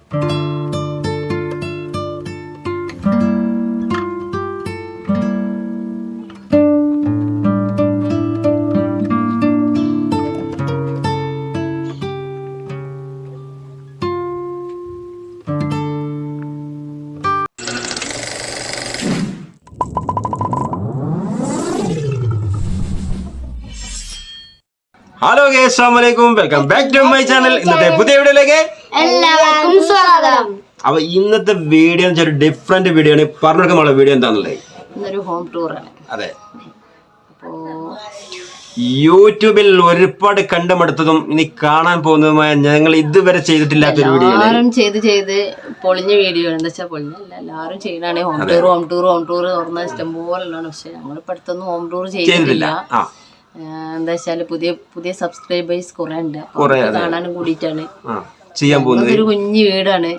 Hello guys, അസ്സലാമു അലൈക്കും. Welcome back to my channel. ഇന്നത്തെ പുതിയ വീഡിയോയിലേക്ക് എല്ലാവർക്കും സ്വാഗതം. അപ്പൊ ഇന്നത്തെ വീഡിയോ ഒരു ഡിഫറെന്റ് വീഡിയോ ആണ്. പറഞ്ഞെടുക്കാനുള്ള വീഡിയോ എന്താണല്ലേ? ഇന്നൊരു ഹോം ടൂർ ആണ്. അതെ, യൂട്യൂബിൽ ഒരുപാട് കണ്ടുമെടുത്തതും ഇനി കാണാൻ പോകുന്നതുമായ ഞങ്ങൾ ഇതുവരെ ചെയ്തിട്ടില്ലാത്തൊരു വീഡിയോ ആണ്. എല്ലാവരും ചെയ്ത് പൊളിഞ്ഞ വീഡിയോ എന്താ വെച്ചാൽ പൊളിഞ്ഞല്ല, എല്ലാവരും ചെയ്യണാണ് ഹോം ടൂർ തുറന്ന ഇഷ്ടം പോലെയാണ്. പക്ഷെ ഞങ്ങൾ ഇപ്പൊ അടുത്തൊന്നും ഹോം ടൂർ ചെയ്തിട്ടില്ല. എന്താ വെച്ചാല് പുതിയ സബ്സ്ക്രൈബേഴ്സ് കുറെ ഉണ്ട്, കാണാനും കൂടിയിട്ടാണ് ചെയ്യാൻ പോകുന്നത്. ഒരു കുഞ്ഞു വീടാണ്,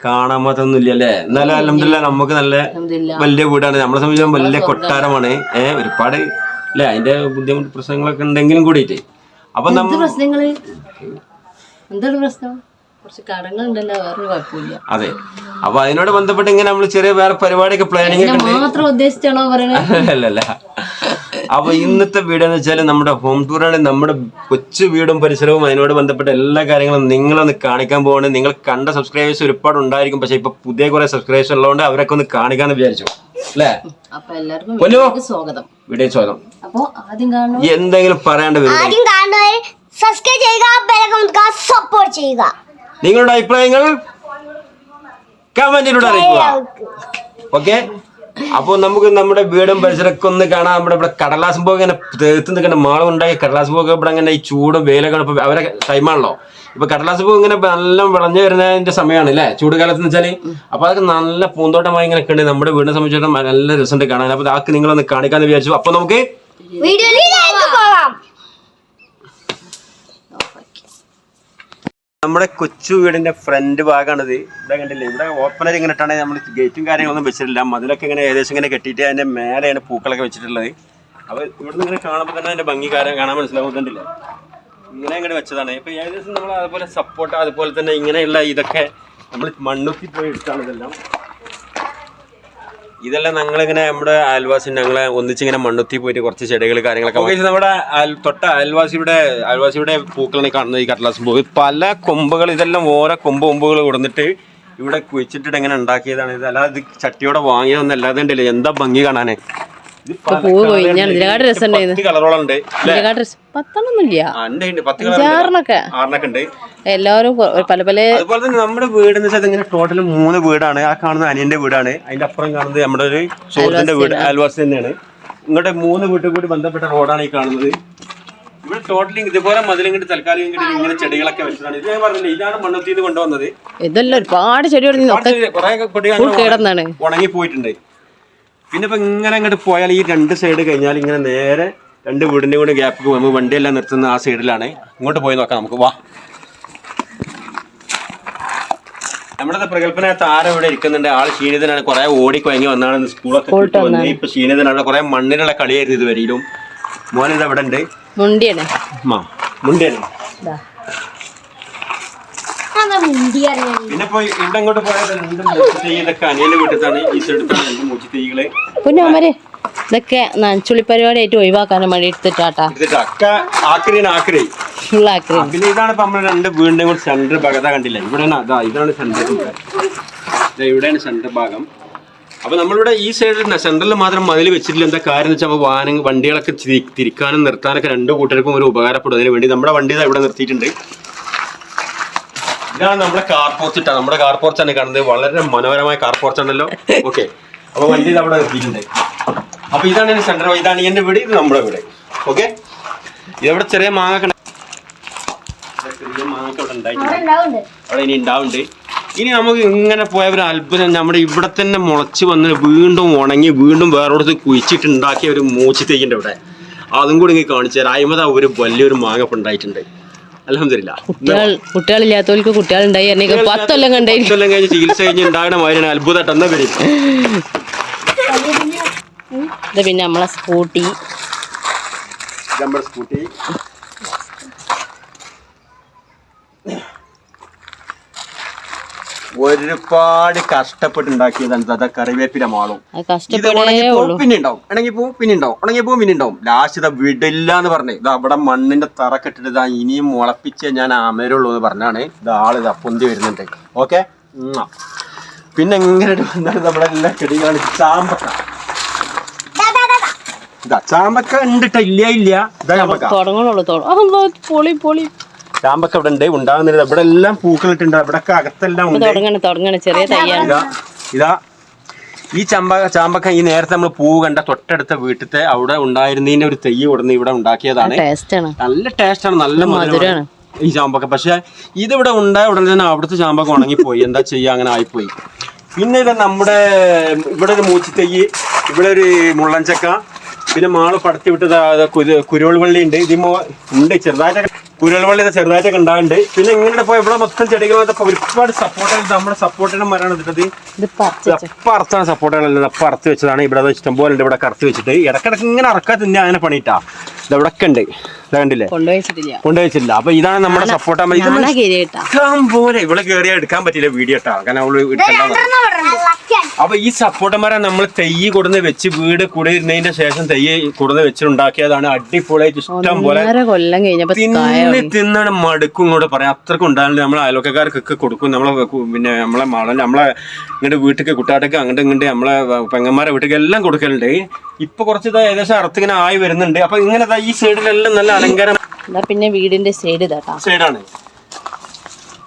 കാണാൻ മാത്രമൊന്നുമില്ല അല്ലേ? എന്നാലും അൽഹംദുലില്ലാ നമുക്ക് നല്ല വലിയ വീടാണ്. നമ്മളെ സംബന്ധിച്ചാൽ വലിയ കൊട്ടാരമാണ്. ഒരുപാട് അല്ലെ, അതിന്റെ ബുദ്ധിമുട്ട് പ്രശ്നങ്ങളൊക്കെ ഉണ്ടെങ്കിലും കൂടിയിട്ട്. അപ്പൊ പ്രശ്നങ്ങള് എന്താണ് പ്രശ്നം? കുറച്ച് കടങ്ങളുണ്ടല്ലോ, വേറൊരു കുഴപ്പമില്ല. അതെ, അപ്പൊ അതിനോട് ബന്ധപ്പെട്ട് ഇങ്ങനെ നമ്മൾ ചെറിയ വേറെ പരിപാടിയൊക്കെ പ്ലാനിങ് മാത്രം ഉദ്ദേശിച്ചാണോ പറയുന്നത്? അല്ലല്ല. അപ്പൊ ഇന്നത്തെ വീഡിയോ എന്ന് വെച്ചാൽ നമ്മുടെ ഹോം ടൂറാണ്. നമ്മുടെ കൊച്ചു വീടും പരിസരവും അതിനോട് ബന്ധപ്പെട്ട എല്ലാ കാര്യങ്ങളും നിങ്ങളൊന്ന് കാണിക്കാൻ പോവാണ്. നിങ്ങൾ കണ്ട സബ്സ്ക്രൈബേഴ്സ് ഒരുപാട് ഉണ്ടായിരിക്കും, പക്ഷെ ഇപ്പൊ പുതിയ കുറെ സബ്സ്ക്രൈബേഴ്സ് ഉള്ളതുകൊണ്ട് അവരൊക്കെ ഒന്ന് കാണിക്കാന്ന് വിചാരിച്ചു അല്ലേ? അപ്പൊ എല്ലാവർക്കും സ്വാഗതം. വീഡിയോ സ്വാഗതം. അപ്പൊ ആദ്യം കാണും എന്തെങ്കിലും പറയേണ്ട വരും, സബ്സ്ക്രൈബ് ചെയ്യുക, സപ്പോർട്ട് ചെയ്യുക. നിങ്ങളുടെ അഭിപ്രായങ്ങൾ കമന്റിലൂടെ അറിയിക്കുക. ഓക്കെ, അപ്പോൾ നമുക്ക് നമ്മുടെ വീടും പരിസരമൊക്കെ ഒന്ന് കാണാം. നമ്മുടെ ഇവിടെ കടലാസ് പോകെ ഇങ്ങനെ തേർത്ത് നിൽക്കുന്ന മാളം ഉണ്ടായി. കടലാസ് പോകെ ഇവിടെ അങ്ങനെ ഈ ചൂടും വെയിലൊക്കെ ഇപ്പൊ അവരെ ടൈമാണല്ലോ. ഇപ്പൊ കടലാസ് പൂ ഇങ്ങനെ നല്ല വിളഞ്ഞു വരുന്നതിന്റെ സമയമാണ് അല്ലേ, ചൂട് കാലത്ത് വെച്ചാല്. അപ്പൊ അതൊക്കെ നല്ല പൂന്തോട്ടമായി ഇങ്ങനെ ഉണ്ട്. നമ്മുടെ വീടിനെ സംബന്ധിച്ചിടത്തോളം നല്ല രസമുണ്ട് കാണാൻ. അപ്പൊ അതൊക്കെ നിങ്ങളൊന്ന് കാണിക്കാന്ന് വിചാരിച്ചു. അപ്പൊ നമുക്ക് നമ്മുടെ കൊച്ചു വീടിന്റെ ഫ്രണ്ട് ഭാഗമാണിത്. ഇവിടെ കണ്ടില്ലേ, ഇവിടെ ഓപ്പണർ ഇങ്ങനെ ഇട്ടാണ്. നമ്മൾ ഗേറ്റും കാര്യങ്ങളൊന്നും വെച്ചിട്ടില്ല. മതിലൊക്കെ ഇങ്ങനെ ഏകദേശം ഇങ്ങനെ കെട്ടിയിട്ട് അതിന്റെ മേലെയാണ് പൂക്കളൊക്കെ വെച്ചിട്ടുള്ളത്. അപ്പൊ ഇവിടുന്ന് ഇങ്ങനെ കാണുമ്പോൾ തന്നെ അതിന്റെ ഭംഗി കാണാൻ മനസ്സിലാവുന്നുണ്ടല്ലേ. ഇങ്ങനെ ഇങ്ങനെ വെച്ചതാണ്. ഇപ്പൊ ഏകദേശം നമ്മൾ അതുപോലെ സപ്പോർട്ട്, അതുപോലെ തന്നെ ഇങ്ങനെയുള്ള ഇതൊക്കെ നമ്മൾ മണ്ണുത്തി പോയി എടുത്താണ് ഇതെല്ലാം ഞങ്ങളിങ്ങനെ നമ്മുടെ അയൽവാസി ഞങ്ങളെ ഒന്നിച്ചിങ്ങനെ മണ്ണുത്തി പോയിട്ട് കുറച്ച് ചെടികൾ കാര്യങ്ങളൊക്കെ നമ്മുടെ തൊട്ട അയൽവാസിയുടെ പൂക്കളാണ് കാണുന്നത്. ഈ കടലാസ് പൂ പല കൊമ്പുകൾ, ഇതെല്ലാം ഓരോ കൊമ്പുകൾ കൊടുത്തിട്ട് ഇവിടെ കുഴിച്ചിട്ടിട്ട് എങ്ങനെ ഉണ്ടാക്കിയതാണ് ഇത്. അല്ലാതെ ഇത് ചട്ടിയോടെ വാങ്ങിയതൊന്നും അല്ലാതെ ഉണ്ടല്ലേ. എന്താ ഭംഗി കാണാനെ. കളറോളുണ്ട്, എല്ലാവരും പല പല. അതുപോലെ തന്നെ നമ്മുടെ വീടെന്ന് വെച്ചാൽ ഇങ്ങനെ ടോട്ടൽ 3 വീടാണ്. ആ കാണുന്ന അനിയന്റെ വീടാണ്, അതിന്റെ അപ്പുറം കാണുന്നത് നമ്മുടെ ഒരു സുഹൃത്തിന്റെ വീട്, അയൽവാസി തന്നെയാണ്. ഇങ്ങോട്ട് 3 വീട്ടിൽ കൂടി ബന്ധപ്പെട്ട റോഡാണ് ഈ കാണുന്നത്. ഇവിടെ ടോട്ടലി ഇതുപോലെ മതിലിങ്ങോട്ട് തൽക്കാലം ഇങ്ങനെ ചെടികളൊക്കെ വെച്ചതാണ്. ഇത് ഞാൻ പറഞ്ഞില്ലേ, ഇതാണ് മണ്ണുത്തിന്ന് കൊണ്ടുവന്നത്. ഇതെല്ലാം ഒരുപാട് ചെടികൾ ഉണങ്ങി പോയിട്ടുണ്ട്. പിന്നെ ഇപ്പൊ ഇങ്ങനെ അങ്ങോട്ട് പോയാൽ ഈ 2 സൈഡ് കഴിഞ്ഞാൽ ഇങ്ങനെ നേരെ 2 വീടിന്റെ കൂടെ ഗ്യാപ്പ് പോകുമ്പോൾ വണ്ടിയെല്ലാം നിർത്തുന്ന ആ സൈഡിലാണ്. ഇങ്ങോട്ട് പോയി നോക്കാം നമുക്ക്. വാ, നമ്മുടെ പ്രഗത്ഭനായ താരം ഇവിടെ ഇരിക്കുന്നുണ്ട്. ആള് ക്ഷീണിതനാണ്, കുറെ ഓടിക്കൊഴങ്ങി വന്നാണ് സ്കൂളൊക്കെ വന്ന്. ഇപ്പൊ ക്ഷീണിതനാണ്, കുറെ മണ്ണിലുള്ള കളിയായിരുന്നു ഇതുവരെയും. മോനിത് അവിടെ ഉണ്ട്, മുണ്ടിയാണ്. പിന്നെ ഇപ്പൊ ഇവിടെ അങ്ങോട്ട് പോയാൽ 2 മൂച്ചിത്തൈതൊക്കെ അനിയന്റെ വീട്ടിലാണ്. ഈ സൈഡത്താണ് 2 മൂച്ചിത്തൈകള്. ഇതൊക്കെ നനച്ചുള്ളി പരിപാടിയായിട്ട് ഒഴിവാക്കാനും വേണ്ടി എടുത്തിട്ടാ. പിന്നെ ഇതാണ് ഇപ്പൊ നമ്മള് 2 വീടിന്റെ കൂടെ സെന്റർ ഭാഗം. കണ്ടില്ല, ഇതാണ് സെന്റർ. ഇവിടെയാണ് സെന്റർ ഭാഗം. അപ്പൊ നമ്മളിവിടെ ഈ സൈഡിൽ സെന്ററിൽ മാത്രം മതിൽ വെച്ചിട്ടില്ല. എന്താ കാര്യം എന്ന് വെച്ചാൽ വണ്ടികളൊക്കെ തിരിക്കാനും നിർത്താനൊക്കെ 2 കൂട്ടർക്കും ഒരു ഉപകാരപ്പെടുന്നതിന് വേണ്ടി നമ്മുടെ വണ്ടി ഇവിടെ നിർത്തിയിട്ടുണ്ട്. ഇതാണ് നമ്മുടെ കാർ പോർച്ച് ഇട്ടാ. നമ്മുടെ കാർ പോർച്ചാണ് കാണുന്നത്. വളരെ മനോഹരമായ കാർ പോർച്ചാണല്ലോ. ഓക്കെ, അപ്പൊ വണ്ടി അവിടെ നിർത്തിയിട്ടുണ്ട്. അപ്പൊ ഇതാണ് സെന്റർ. ഇതാണ് എന്റെ വീട്, ഇത് നമ്മുടെ വീട്. ഓക്കെ, ഇതവിടെ ചെറിയ മാങ്ങ അവിടെ ഉണ്ടായിട്ടുണ്ട്, അവിടെ ഇനി ഉണ്ടാവുന്നുണ്ട്. ഇനി നമുക്ക് ഇങ്ങനെ പോയ ഒരു അത്ഭുതം, നമ്മുടെ ഇവിടെ തന്നെ മുളച്ച് വന്ന് വീണ്ടും ഉണങ്ങി വീണ്ടും വേറോടത്ത് കുഴിച്ചിട്ടുണ്ടാക്കിയ ഒരു മൂച്ചിത്തൈൻ്റെ ഇവിടെ. അതും കൂടി ഇങ്ങനെ കാണിച്ചു തരാം. അയിമത ഒരു വലിയൊരു മാങ്ങ ഉണ്ടായിട്ടുണ്ട്. അൽഹംദുലില്ലാ. കുട്ടികളില്ലാത്തവർക്ക് കുട്ടികളുണ്ടായി 10 കൊല്ലം കഴിഞ്ഞ് ചികിത്സ കഴിഞ്ഞ് ഉണ്ടാകുന്ന മാതിരിയാണ്. അത്ഭുതമായിട്ട് എന്നാ വരും. പിന്നെ നമ്മളെ സ്കൂട്ടി ഒരുപാട് കഷ്ടപ്പെട്ടുണ്ടാക്കിയതാണ് അതാ കറിവേപ്പില മാളും. ഇത് ഉണങ്ങിപ്പോ പിന്നെ ഉണ്ടാവും, ഉണങ്ങിപ്പോ പിന്നെ ഉണ്ടാവും, ഉണങ്ങിപ്പോ പിന്നെ ഉണ്ടാവും. ലാസ്റ്റ് ഇതാ വിടില്ല എന്ന് പറഞ്ഞേ ഇതാ അവിടെ മണ്ണിന്റെ തറക്കെട്ടിട്ട് ഇതാ ഇനിയും മുളപ്പിച്ച് ഞാൻ അമരുള്ളൂ എന്ന് പറഞ്ഞാണ് ഇത് ആളിതാ പൊന്തി വരുന്നുണ്ട്. ഓക്കെ. പിന്നെ എങ്ങനെ വന്നാലും നമ്മുടെ എല്ലാ ചെടികളാണ് ചാമ്പക്ക. ഇതാ ചാമ്പക്ക ഉണ്ടിട്ട ഇല്ല ഇതാ ചാമ്പക്ക. ചാമ്പക്ക ഇവിടെ ഉണ്ട്, ഉണ്ടാകുന്നില്ല. ഇവിടെ എല്ലാം പൂക്കളിട്ടുണ്ട്, ഇവിടെ അകത്തെല്ലാം ഉണ്ട്. ഇതാ ഈ ചാമ്പക്ക ഈ നേരത്തെ നമ്മൾ പൂ കണ്ട തൊട്ടടുത്ത വീട്ടിലത്തെ അവിടെ ഉണ്ടായിരുന്നതിന്റെ ഒരു തൈ കൊടുന്ന് ഇവിടെ ഉണ്ടാക്കിയതാണ്. നല്ല ടേസ്റ്റാണ്, നല്ല മധുരമാണ് ഈ ചാമ്പക്ക. പക്ഷെ ഇതിവിടെ ഉണ്ടായ ഉടനെ തന്നെ അവിടുത്തെ ചാമ്പക്ക ഉണങ്ങിപ്പോയി. എന്താ ചെയ്യാ, അങ്ങനെ ആയിപ്പോയി. പിന്നെ ഇത് നമ്മുടെ ഇവിടെ ഒരു മൂച്ചിത്തൈ, ഇവിടെ ഒരു മുള്ളൻചക്ക, പിന്നെ മാള് പടത്തി വിട്ടത് കുരുവൾ വള്ളി ഉണ്ട്. ഇതിമോ ഉണ്ട് ചെറുതായിട്ടൊക്കെ കുരുവൾ വള്ളി ചെറുതായിട്ടൊക്കെ ഉണ്ടാകുന്നുണ്ട്. പിന്നെ ഇങ്ങനെ പോയി ഇവിടെ മൊത്തം ചെടികൾ ഒരുപാട് സപ്പോർട്ട് നമ്മുടെ സപ്പോർട്ടിന്റെ മരമാണ് ഇട്ടത്. അപ്പം അറുത്താണ് സപ്പോർട്ടുകളല്ല, അപ്പം അറുത്ത് വെച്ചതാണ്. ഇവിടെ ഇഷ്ടംപോലെ ഉണ്ട്. ഇവിടെ കറുത്ത് വെച്ചിട്ട് ഇടക്കിടക്ക് ഇങ്ങനെ അറക്കാൻ തന്നെ അങ്ങനെ പണിയിട്ടാ. ഇവിടെ ഒക്കെ ഉണ്ട്, കണ്ടില്ലേ, കൊണ്ടുവച്ചില്ല. അപ്പൊ ഇതാണ് നമ്മുടെ സപ്പോർട്ട് പോലെ. ഇവിടെ കയറിയാൽ എടുക്കാൻ പറ്റില്ല വീഡിയോ ഇട്ടാ, കാരണം അവള് അപ്പൊ ഈ സപ്പോർട്ടന്മാരെ നമ്മൾ തെയ്യ് കൊടുന്ന് വെച്ച് വീട് കുടിയിരുന്നതിന്റെ ശേഷം തെയ്യ് കൊടുന്ന് വെച്ചിട്ടുണ്ടാക്കിയതാണ്. അടിപൊളിയായിട്ട് ഇഷ്ടം പോലെ തിന്നാണ് മടുക്കും ഇങ്ങോട്ട് പറയാം. അത്രക്കും ഉണ്ടാകുന്നുണ്ട്. നമ്മളെ അയൽവക്കക്കാർക്കൊക്കെ കൊടുക്കും. നമ്മളെ പിന്നെ നമ്മളെ നമ്മളെ ഇങ്ങോട്ട് വീട്ടിലേക്ക് കുട്ടാട്ടൊക്കെ അങ്ങോട്ട് ഇങ്ങോട്ട് നമ്മളെ പെങ്ങന്മാരെ വീട്ടിലേക്ക് എല്ലാം കൊടുക്കലുണ്ട്. ഇപ്പൊ കുറച്ച് ഏകദേശം അറുത്തിങ്ങനെ ആയി വരുന്നുണ്ട്. അപ്പൊ ഇങ്ങനെ ഈ സൈഡിലെല്ലാം നല്ല അലങ്കാരം. പിന്നെ വീടിന്റെ സൈഡാണ്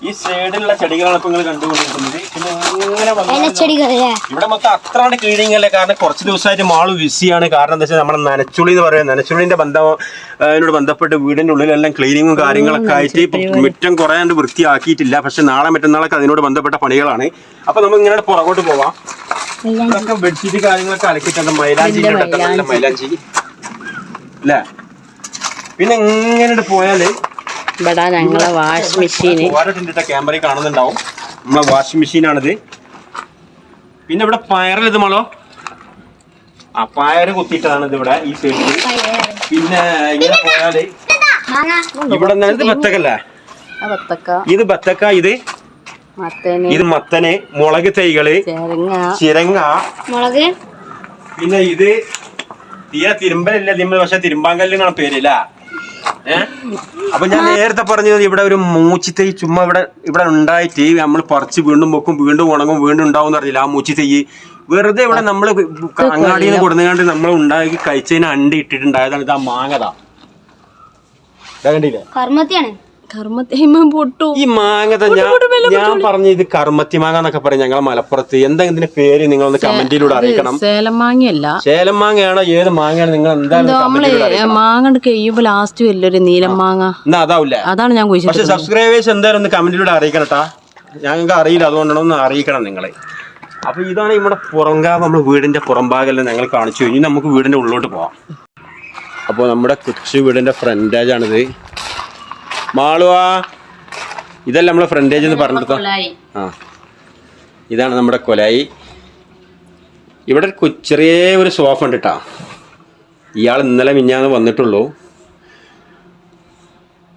ഈ സൈഡിലുള്ള ചെടികളാണ് ഇപ്പൊ നിങ്ങൾ കണ്ടുകൊണ്ടിരിക്കുന്നത്. പിന്നെ ഇവിടെ മൊത്തം അത്രാണ്ട് ക്ലീനിങ് അല്ലേ, കാരണം കുറച്ച് ദിവസമായിട്ട് മാള് ബിസിയാണ്. കാരണം എന്താ വെച്ചാൽ നമ്മുടെ നനച്ചുള്ളി എന്ന് പറയുന്നത്, നനച്ചുള്ളിന്റെ അതിനോട് ബന്ധപ്പെട്ട് വീടിന്റെ ഉള്ളിലെല്ലാം ക്ലീനിങ്ങും കാര്യങ്ങളൊക്കെ ആയിട്ട് മുറ്റം കുറെ കണ്ട് വൃത്തിയാക്കിയിട്ടില്ല. പക്ഷെ നാളെ മറ്റന്നാളൊക്കെ അതിനോട് ബന്ധപ്പെട്ട പണികളാണ്. അപ്പൊ നമുക്ക് ഇങ്ങനെ പുറകോട്ട് പോവാം. ഇതൊക്കെ ബെഡ്ഷീറ്റ് കാര്യങ്ങളൊക്കെ അലക്കിയിട്ടുണ്ട്. മൈലാഞ്ചി നല്ല മൈലാഞ്ചി അല്ലേ. പിന്നെ ഇങ്ങനെ പോയാല് ഞങ്ങളെ വാഷിംഗ് മെഷീൻ ക്യാമറ കാണുന്നുണ്ടാവും. നമ്മളെ വാഷിംഗ് മെഷീനാണിത്. പിന്നെ ഇവിടെ പയറിൽ ഇത് മളോ പയറ് കുത്തിയിട്ടാണ് ഇത് ഇവിടെ ഈ സൈഡിൽ. പിന്നെ ഇങ്ങനെ പോയാല് ഇവിടെ ഇത് ബത്തക്കല്ലേ, ഇത് ബത്തക്ക, ഇത് മത്തന്, മുളക് തൈകള്, ചിരങ്ങ, പിന്നെ ഇത് തീരെ തിരുമ്പലില്ല തിരുമ്പൽ, പക്ഷെ തിരുമ്പാങ്കല്ലിനാണ് പേരില്ല. അപ്പൊ ഞാൻ നേരത്തെ പറഞ്ഞത് ഇവിടെ ഒരു മൂച്ചിത്തൈ ചുമ്മാ ഇവിടെ ഉണ്ടായിട്ട് നമ്മൾ പറിച്ച് വീണ്ടും വെക്കും, വീണ്ടും ഉണങ്ങും, വീണ്ടും ഉണ്ടാവും അറിയില്ല. ആ മൂച്ചിത്തൈ വെറുതെ ഇവിടെ നമ്മള് അങ്ങാടിയിൽ നിന്ന് കൊടുങ്ങാണ്ട് നമ്മൾ ഉണ്ടാക്കി കഴിച്ചതിന് അണ്ടി ഇട്ടിട്ടുണ്ടായതാണ്. ഇത് ആ മാങ്ങതാ കണ്ടില്ലേ, ഈ മാങ്ങത. ഞാൻ പറഞ്ഞ ഇത് കർമ്മത്തി മാങ്ങ എന്നൊക്കെ പറയും ഞങ്ങളെ മലപ്പുറത്ത്. എന്താ ഇതിന്റെ പേര് നിങ്ങളൊന്ന് കമന്റിലൂടെ അറിയിക്കണം. സേലം മാങ്ങയല്ല, സേലം മാങ്ങയാണോ ഏത് മാങ്ങയാണ് നിങ്ങൾ എന്തായാലും മാങ്ങ കഴിയുമ്പോ ലാസ്റ്റ് വല്ലൊരു നീലം മാങ്ങ അതാവില്ല, അതാണ് ഞാൻ ചോദിച്ചത്. പക്ഷെ സബ്സ്ക്രൈബേഴ്സ് എന്തായാലും ഒന്ന് കമന്റിലൂടെ അറിയിക്കണം കേട്ടാ, ഞങ്ങൾക്ക് അറിയില്ല, അതുകൊണ്ടാണ് ഒന്ന് അറിയിക്കണം നിങ്ങളെ. അപ്പൊ ഇതാണ് നമ്മുടെ പുറംകാവ്, നമ്മുടെ വീടിന്റെ പുറംഭാഗമെല്ലാം ഞങ്ങൾ കാണിച്ചു കഴിഞ്ഞു. നമുക്ക് വീടിന്റെ ഉള്ളോട്ട് പോവാം. അപ്പോൾ നമ്മുടെ കൊച്ചു വീടിന്റെ ഫ്രണ്ടേജാണിത്. മാളുവാ, ഇതല്ല നമ്മളെ ഫ്രണ്ടേജ് എന്ന് പറഞ്ഞെടുത്തോ. ഇതാണ് നമ്മുടെ കൊലായി. ഇവിടെ ചെറിയ ഒരു സോഫ ഉണ്ട് കേട്ടോ. ഇയാൾ ഇന്നലെ മിഞ്ഞാന്ന് വന്നിട്ടുള്ളൂ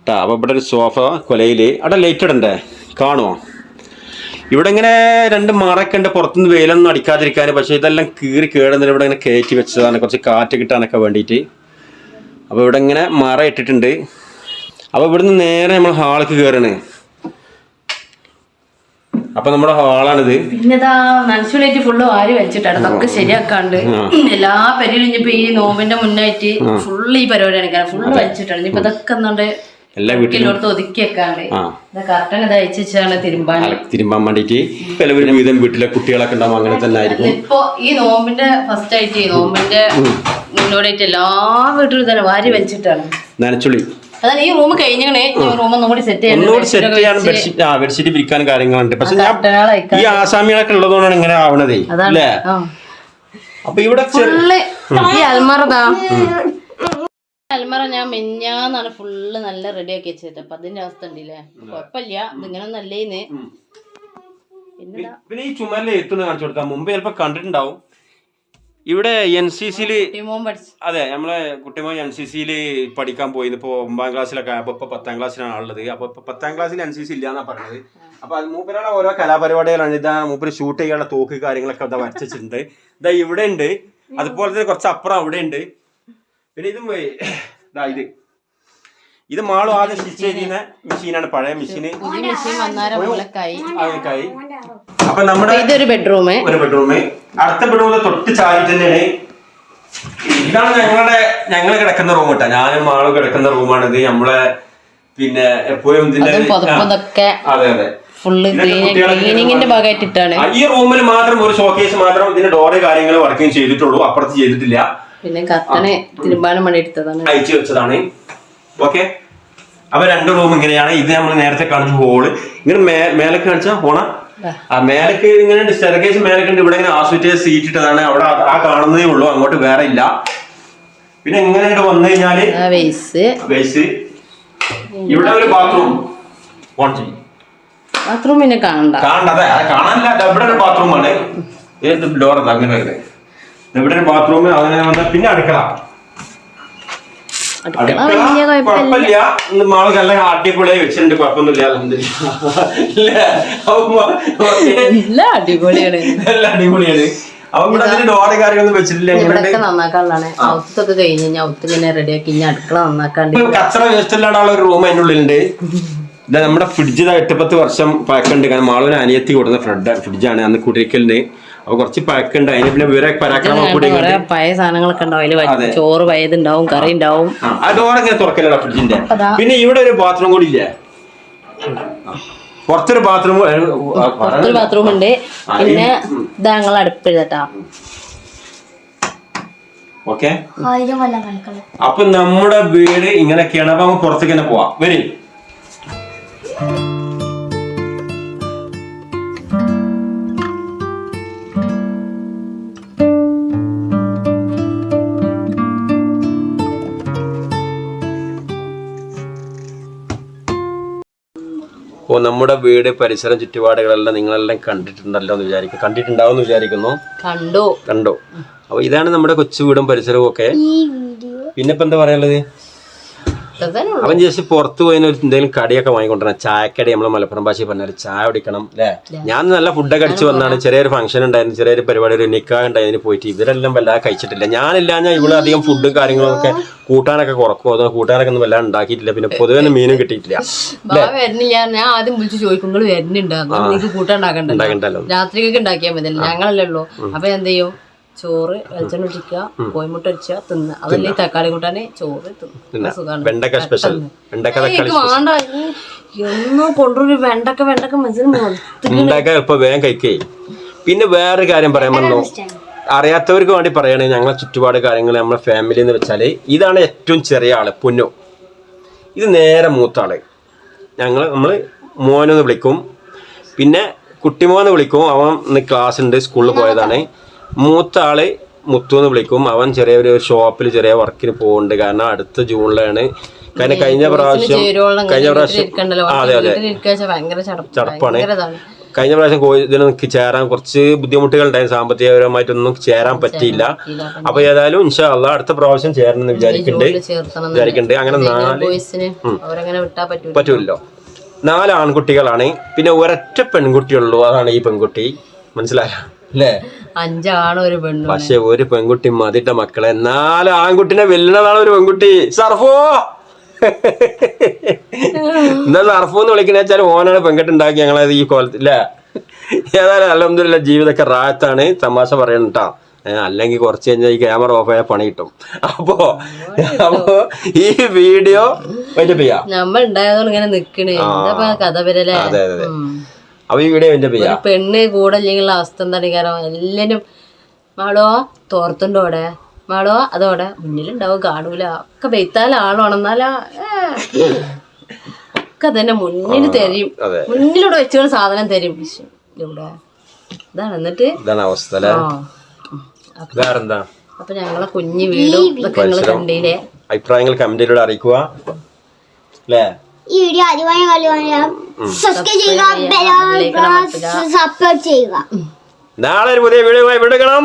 കേട്ടോ. അപ്പോൾ ഇവിടെ ഒരു സോഫ കൊലയിൽ. അവിടെ ലൈറ്റ് ഇടണ്ടേ, കാണുമോ? ഇവിടെ ഇങ്ങനെ രണ്ട് മറൊക്കെ ഉണ്ട് പുറത്തുനിന്ന് വെയിലൊന്നും അടിക്കാതിരിക്കാൻ. പക്ഷേ ഇതെല്ലാം കീറി കേടുന്നില്ല. ഇവിടെ ഇങ്ങനെ കയറ്റി വെച്ചതാണ് കുറച്ച് കാറ്റ് കിട്ടാനൊക്കെ വേണ്ടിയിട്ട്. അപ്പോൾ ഇവിടെ ഇങ്ങനെ മറ ഇട്ടിട്ടുണ്ട്. അപ്പോൾ ഇവിടുന്ന് നേരെ നമ്മൾ ഹാളിലേക്ക് കയറാണ്. അപ്പൊ നമ്മുടെ ഹാളാണിത്. പിന്നെതാ നനച്ചുള്ളിട്ട് ഫുള്ള് വാരി വലിച്ചിട്ടാണ് അതൊക്കെ ശരിയാക്കാണ്ട് എല്ലാ പരിപാടിയും. ഇനിയിപ്പോ ഈ നോമ്പിന്റെ മുന്നായിട്ട് ഫുള്ള് ഈ പരിപാടിയാണ്, കാരണം ഫുള്ള് വലിച്ചിട്ടാണ്. ഇനിയിപ്പോ ഇതൊക്കെ എന്നുണ്ട് എല്ലാ വീട്ടിലോട്ട് ഒതുക്കി വെക്കാണ്ട് കർട്ടൻ ഇത് അയച്ചു വെച്ചാണ് തിരുമ്പാൻ വേണ്ടിട്ട്. പലവരും വീതം വീട്ടിലെ കുട്ടികളൊക്കെ ഉണ്ടാവും, അങ്ങനെ തന്നെ ആയിരിക്കും. ഇപ്പൊ ഈ നോമ്പിന്റെ ഫസ്റ്റ് ആയിട്ട് നോമ്പിന്റെ മുന്നോടിയായിട്ട് എല്ലാ വീട്ടിലും തന്നെ വാരി വലിച്ചിട്ടാണ് നനച്ചുള്ളി. അതാണ് ഈ റൂം കഴിഞ്ഞേ, റൂം ഒന്നുകൂടി സെറ്റ് ചെയ്യാൻ ബെഡ്ഷീറ്റ് വിരിക്കാൻ കാര്യങ്ങളുണ്ട്. പക്ഷെ ഞാൻ ഈ ആസാമികളൊക്കെ ഉള്ളതുകൊണ്ടാണ് ഇങ്ങനെ ആവണതേ അല്ലേ. അപ്പൊ ഇവിടെ ഈ അൽമറ ഞാൻ മെഞ്ഞാന്നാണ് ഫുള്ള് നല്ല റെഡി ആക്കി വെച്ചത്. അപ്പൊ അതിന്റെ അവസ്ഥ ഉണ്ടല്ലേ, കുഴപ്പമില്ല, ഇതിങ്ങനെ നല്ലേന്ന്. പിന്നെ ഈ ചുമരിലെ എത്തുന്ന കാണിച്ചു കൊടുക്കാം. മുമ്പ് ചിലപ്പോ കണ്ടിട്ടുണ്ടാവും. ഇവിടെ NCC-യിൽ ടീമോൻ പഠിച്ചു. അതെ നമ്മളെ കുട്ടിമോൻ NCC-യിൽ പഠിക്കാൻ പോയിരുന്നു. ഇപ്പോൾ 9ാം ക്ലാസ്സിലൊക്കെ ആയപ്പോൾ ഇപ്പോൾ 10ാം ക്ലാസ്സിലാണ് ഉള്ളത്. അപ്പോൾ ഇപ്പോൾ 10ാം ക്ലാസ്സിൽ NCC ഇല്ലാന്നാണ് പറഞ്ഞത്. അപ്പോൾ അത് മൂപ്പരാണ് ഓരോ കലാപരിപാടികളാണ്. ഇതാ മൂപ്പര് ഷൂട്ട് ചെയ്യാനുള്ള തോക്ക് കാര്യങ്ങളൊക്കെ ഇതാ വരച്ചിട്ടുണ്ട്. ഇതാ ഇവിടെ ഉണ്ട്, അതുപോലെ തന്നെ കുറച്ച് അപ്പുറം അവിടെ ഉണ്ട്. പിന്നെ ഇതും ഇതാ ഇത് മാളും ആദ്യം സ്റ്റിച്ച് ചെയ്യുന്ന മെഷീനാണ്, പഴയ മെഷീന്. അപ്പൊ നമ്മുടെ ഇതൊരു ബെഡ്റൂം, അടുത്ത ബെഡ്റൂമിൽ തൊട്ട് ചാരി തന്നെയാണ്. ഇതാണ് ഞങ്ങൾ കിടക്കുന്ന റൂം കേട്ടോ. ഞാനും മാളും കിടക്കുന്ന റൂമാണിത്. നമ്മളെ പിന്നെ എപ്പോഴും ഇതിന്റെ അതെ അതെ ഫുള്ള് ക്ലീനിങ്ങിന്റെ ഭാഗമായിട്ടാണ്. ഈ റൂമിൽ മാത്രം ഒരു ഷോക്കേസ് മാത്രം ഇതിന്റെ ഡോറ് കാര്യങ്ങൾ വർക്കിംഗ് ചെയ്തിട്ടുള്ളൂ, അപ്പുറത്ത് ചെയ്തിട്ടില്ല. പിന്നെ കർട്ടന് തിരുമ്പാനും വേണ്ടി എടുത്തതാണ്, അയച്ചു വെച്ചതാണ്. ഓക്കെ, അപ്പൊ 2 റൂം ഇങ്ങനെയാണ്. ഇത് നമ്മൾ നേരത്തെ കാണിച്ച ഹോള്. ഇങ്ങനെ മേലെ കാണിച്ച ഹോണ ആ മേലക്ക് ഇങ്ങനെ സ്റ്റെയർകേസ് മേലക്ക് ഉണ്ട്. ഇവിടെ ഇങ്ങനെ ആസ്വദിച്ച് സീറ്റ് ഇട്ടതാണ്. അവിടെ ആ കാണുന്നതേ ഉള്ളൂ, അങ്ങോട്ട് വേറെ ഇല്ല. പിന്നെ ഇങ്ങനെ വന്നു കഴിഞ്ഞാല് ബേസ്, ഇവിടെ ഒരു ബാത്റൂം. ബാത്റൂം പിന്നെ കാണണ്ടേ? കാണാനില്ല, ഇവിടെ ഒരു ബാത്റൂമാണ്. ഏത് ഡോർ അങ്ങനെ ഇവിടെ ഒരു ബാത്റൂം. അങ്ങനെ വന്നാൽ പിന്നെ അടുക്കള. കുഴപ്പമില്ല, മാള് നല്ല അടിപൊളിയായി വെച്ചിട്ടുണ്ട്, കുഴപ്പമൊന്നുമില്ല. അടിപൊളിയാണ്, നല്ല അടിപൊളിയാണ്. അപ്പൊ ഇവിടെ അതിന് ഡോറ് കാര്യങ്ങളൊന്നും വെച്ചിട്ടില്ല. നന്നാക്കാനുള്ളതാണ്. ഔത്തൊക്കെ കഴിഞ്ഞ് കഴിഞ്ഞാൽ ഔത്ത് ഇങ്ങനെ റെഡിയാക്കി ഇനി അടുക്കള നന്നാക്കാണ്ട് കച്ചറ വേസ്റ്റ് ഇല്ലാണ്ടുള്ള ഒരു റൂം അതിൻ്റെ ഉള്ളിലുണ്ട്. ഇതാ നമ്മുടെ ഫ്രിഡ്ജ് 8-10 വർഷം പഴക്കമുണ്ട്. കാരണം മാളുവിന് അനിയത്തി കൊടുക്കുന്ന ഫ്രിഡ്ജാണ് അന്ന് കുടിക്കലിന്. അപ്പൊ കുറച്ച് പഴക്കുണ്ട്. അതിന് പിന്നെ വിവര പരാക്രമ കൂടി പഴയ സാധനങ്ങളൊക്കെ ഉണ്ടാവും, ചോറ് പഴയതുണ്ടാവും, കറി ഉണ്ടാവും. ആ ഡോർ ഇങ്ങനെ തുറക്കലാണ് ഫ്രിഡ്ജിന്റെ. പിന്നെ ഇവിടെ ഒരു ബാത്റൂം കൂടി ഇല്ലേ, പുറത്തൊരു ബാത്റൂം ഉണ്ട്. പിന്നെ ഇതാ ഞങ്ങൾ അടുപ്പിട്ടാ. ഓക്കെ, അപ്പൊ നമ്മുടെ വീട് ഇങ്ങനെയൊക്കെയാണ്. അപ്പൊ നമുക്ക് പുറത്തേക്ക് തന്നെ പോവാം. വരും. അപ്പോൾ നമ്മുടെ വീട് പരിസരം ചുറ്റുപാടുകളെല്ലാം നിങ്ങളെല്ലാം കണ്ടിട്ടുണ്ടാവും എന്ന് വിചാരിക്കുന്നു. കണ്ടോ? അപ്പോൾ ഇതാണ് നമ്മുടെ കൊച്ചു വീടും പരിസരവും ഒക്കെ. പിന്നെ ഇപ്പൊ എന്താ പറയാനുള്ളത്? അവൻ ജസ്റ്റ് പുറത്ത് പോയി എന്തെങ്കിലും കടിയൊക്കെ വാങ്ങിക്കൊണ്ടിരുന്ന ചായക്കടി. നമ്മളെ മലപ്പുറം ഭാഷയിൽ പറഞ്ഞാൽ ചായ കുടിക്കണം അല്ലേ. ഞാൻ നല്ല ഫുഡൊക്കെ അടിച്ച് വന്നാണ്. ചെറിയൊരു ഫംഗ്ഷൻ ഉണ്ടായിരുന്നു, ചെറിയൊരു പരിപാടി, ഒരു നിക്കാഹ് ഉണ്ടായതിന് പോയിട്ട് ഇവരെല്ലാം വല്ലാതെ കഴിച്ചിട്ടില്ല. ഞാനില്ലാഞ്ഞാൽ ഇവിടെ അധികം ഫുഡും കാര്യങ്ങളൊക്കെ കൂട്ടാനൊക്കെ കുറക്കും. അതോ കൂട്ടാനൊക്കെ ഒന്നും വല്ലാതെ ഉണ്ടാക്കിയിട്ടില്ല. പിന്നെ പൊതുവെ മീനും കിട്ടിയിട്ടില്ല. ഞാൻ ആദ്യം വിളിച്ച് ചോദിക്കും, നിങ്ങൾ വരുന്നുണ്ടോ, കൂട്ടാണ്ടാക്കണ്ടല്ലോ, രാത്രിക്കൊക്കെ ഉണ്ടാക്കിയാൽ മതി, ഞങ്ങളല്ലേ ഉള്ളൂ. അപ്പൊ എന്ത് ചെയ്യും, ചോറ് വെളിച്ചെണ്ണ ഒഴിക്കുക, കോഴിമുട്ട അടിച്ച തിന്ന, അതല്ലേ തക്കാളി കൂട്ടാന് ചോറ് തിന്ന. വെണ്ടക്ക സ്പെഷ്യൽ, വേണ്ട എന്നും കൊണ്ടുവരും വെണ്ടക്ക മനസ്സിലാക്കി ഇപ്പൊ വേഗം കഴിക്കേ. പിന്നെ വേറൊരു കാര്യം പറയാൻ വന്നു, അറിയാത്തവർക്ക് വേണ്ടി പറയണേ. ഞങ്ങളെ ചുറ്റുപാട് കാര്യങ്ങൾ, നമ്മളെ ഫാമിലി എന്ന് വെച്ചാല് ഇതാണ് ഏറ്റവും ചെറിയ ആള് പൊന്നു. ഇത് നേരെ മൂത്താള്. നമ്മള് മോനെന്ന് വിളിക്കും, പിന്നെ കുട്ടിമോന്ന് വിളിക്കും. അവൻ ഇന്ന് ക്ലാസ് ഉണ്ട്, സ്കൂളിൽ പോയതാണ്. മൂത്ത ആള് മുത്തു എന്ന് വിളിക്കും. അവൻ ചെറിയൊരു ഷോപ്പിൽ ചെറിയ വർക്കിന് പോകുന്നുണ്ട്. കാരണം അടുത്ത ജൂണിലാണ്. കാരണം കഴിഞ്ഞ പ്രാവശ്യം ചടപ്പാണ്. കഴിഞ്ഞ പ്രാവശ്യം ഇതിനൊക്കെ ചേരാൻ കുറച്ച് ബുദ്ധിമുട്ടുകൾ ഉണ്ടായിരുന്നു, സാമ്പത്തികപരമായിട്ടൊന്നും ചേരാൻ പറ്റിയില്ല. അപ്പൊ ഏതായാലും ഇൻഷാ അള്ളാ അടുത്ത പ്രാവശ്യം ചേരണമെന്ന് വിചാരിക്കുന്നുണ്ട്. അങ്ങനെ 4 പറ്റൂല്ലോ. 4 ആൺകുട്ടികളാണ്, പിന്നെ ഒരൊറ്റ പെൺകുട്ടിയുള്ളൂ. അതാണ് ഈ പെൺകുട്ടി. മനസ്സിലായോ അല്ലേ? 5 ആണും ഒരു പെണ്ണും. പക്ഷെ ഒരു പെൺകുട്ടി മതിട്ട മക്കളെ. 4 ആൺകുട്ടിനെ വെല്ലണതാണ് ഒരു പെൺകുട്ടി. സർഫോ എന്താ സർഫോ എന്ന് വിളിക്കണ വെച്ചാൽ ഓനാണ് പെൺകുട്ടി ഉണ്ടാക്കി ഞങ്ങളത് ഈ കോലത്തിൽ അല്ലേ. ഏതായാലും അൽഹംദുലില്ലാ ജീവിതമൊക്കെ റാഹത്താണ്. തമാശ പറയണട്ടാ, അല്ലെങ്കിൽ കുറച്ച് കഴിഞ്ഞാൽ ഈ ക്യാമറ ഓഫ് ആയാൽ പണി കിട്ടും. അപ്പോ ഈ വീഡിയോ നമ്മൾ ഉണ്ടായതുകൊണ്ട് ഇങ്ങനെ നിക്കണേ. കഥ വരല്ലേ. അതെ അതെ. അപ്പൊ ഈ വീഡിയോ പെണ്ണ് കൂടെ ഇല്ലെങ്കിൽ അവസ്ഥ എന്താണ്? കാരണം എല്ലാരും മാളോ തോർത്തുണ്ടോടെ, മാളോ അതോടെ മുന്നിലുണ്ടാവും, കാണൂല, ഒക്കെ വെയ്ത്താലാണോ ഉണന്നാലാ ഒക്കെ തന്നെ മുന്നിൽ തരും, മുന്നിലൂടെ വെച്ചുകൊണ്ട് സാധനം തരും. ഇവിടെ ഇതാണ്. എന്നിട്ട് അവസ്ഥ. അപ്പൊ ഞങ്ങളെ കുഞ്ഞു വീടും ഇതൊക്കെ നിങ്ങള് കണ്ടില്ലേ? അഭിപ്രായങ്ങൾ കമന്റിലൂടെ അറിയിക്കുക അല്ലേ. ഈ വീഡിയോ ആദ്യമായി സബ്സ്ക്രൈബ് ചെയ്യുക, ബെൽ ഐക്കൺ സപ്പോർട്ട് ചെയ്യുക. നാളെ ഒരു പുതിയ വീഡിയോ ആയി വിടുകണം.